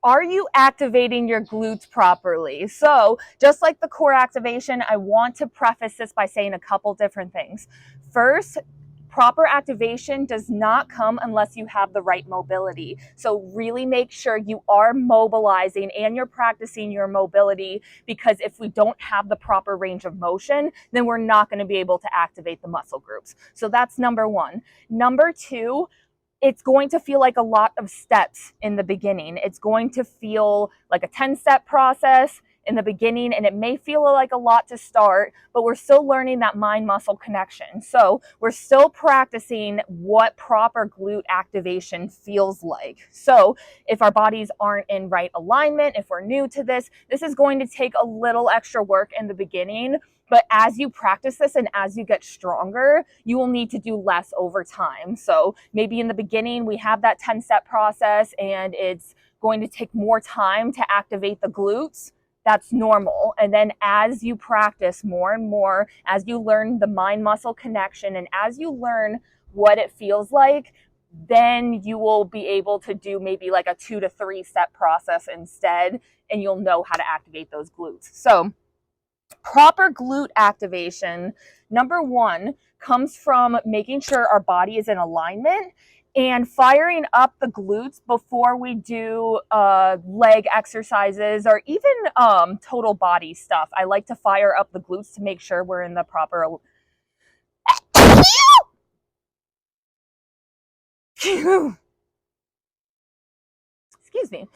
are you activating your glutes properly? So just like the core activation, I want to preface this by saying a couple different things. First, proper activation does not come unless you have the right mobility. So really make sure you are mobilizing and you're practicing your mobility, because if we don't have the proper range of motion, then we're not going to be able to activate the muscle groups. So that's number one. Number two, it's going to feel like a lot of steps in the beginning. It's going to feel like a 10-step process in the beginning, and it may feel like a lot to start, but we're still learning that mind-muscle connection. So we're still practicing what proper glute activation feels like. So if our bodies aren't in right alignment, if we're new to this, this is going to take a little extra work in the beginning. But as you practice this and as you get stronger, you will need to do less over time. So maybe in the beginning, we have that 10-step process and it's going to take more time to activate the glutes. That's normal. And then as you practice more and more, as you learn the mind-muscle connection and as you learn what it feels like, then you will be able to do maybe like a 2 to 3 step process instead, and you'll know how to activate those glutes. So proper glute activation, number one, comes from making sure our body is in alignment and firing up the glutes before we do leg exercises or even total body stuff. I like to fire up the glutes to make sure we're in the proper excuse me.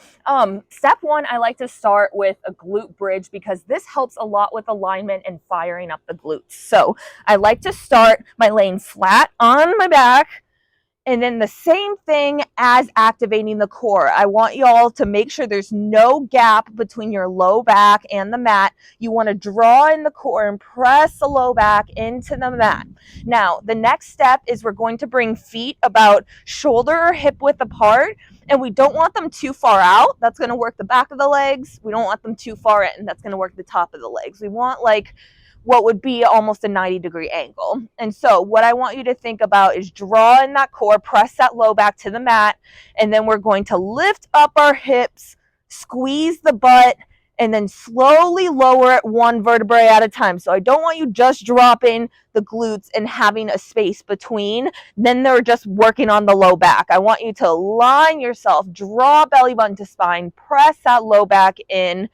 Step one, I like to start with a glute bridge because this helps a lot with alignment and firing up the glutes. So I like to start by laying flat on my back, and then the same thing as activating the core. I want you all to make sure there's no gap between your low back and the mat. You want to draw in the core and press the low back into the mat. Now, the next step is we're going to bring feet about shoulder or hip width apart, and we don't want them too far out. That's going to work the back of the legs. We don't want them too far in. That's going to work the top of the legs. We want like what would be almost a 90-degree angle. And so what I want you to think about is draw in that core, press that low back to the mat, and then we're going to lift up our hips, squeeze the butt, and then slowly lower it one vertebrae at a time. So I don't want you just dropping the glutes and having a space between. Then they're just working on the low back. I want you to align yourself, draw belly button to spine, press that low back in,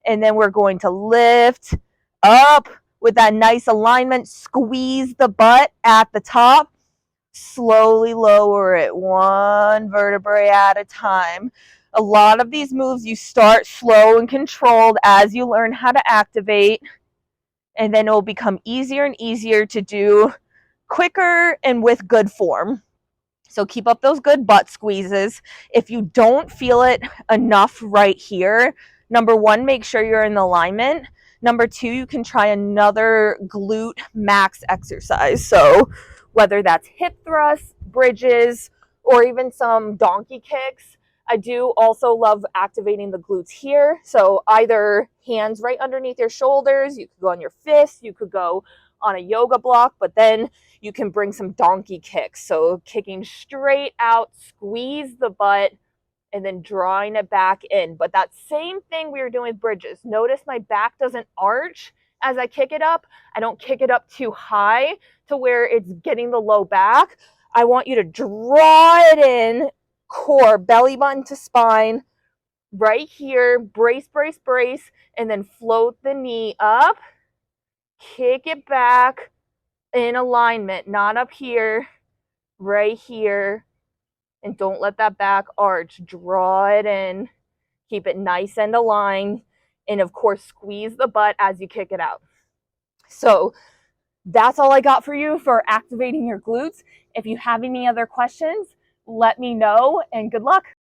and then we're going to lift up with that nice alignment, squeeze the butt at the top, slowly lower it one vertebrae at a time. A lot of these moves you start slow and controlled as you learn how to activate, and then it will become easier and easier to do quicker and with good form. So keep up those good butt squeezes. If you don't feel it enough right here, number one, make sure you're in alignment. Number two, you can try another glute max exercise. So whether that's hip thrusts, bridges, or even some donkey kicks. I do also love activating the glutes here. So either hands right underneath your shoulders, you could go on your fists, you could go on a yoga block, but then you can bring some donkey kicks. So kicking straight out, squeeze the butt, and then drawing it back in. But that same thing we were doing with bridges. Notice my back doesn't arch as I kick it up. I don't kick it up too high to where it's getting the low back. I want you to draw it in, core, belly button to spine, right here, brace, brace, brace, and then float the knee up, kick it back in alignment, not up here, right here. And don't let that back arch. Draw it in. Keep it nice and aligned. And of course, squeeze the butt as you kick it out. So that's all I got for you for activating your glutes. If you have any other questions, let me know, and good luck.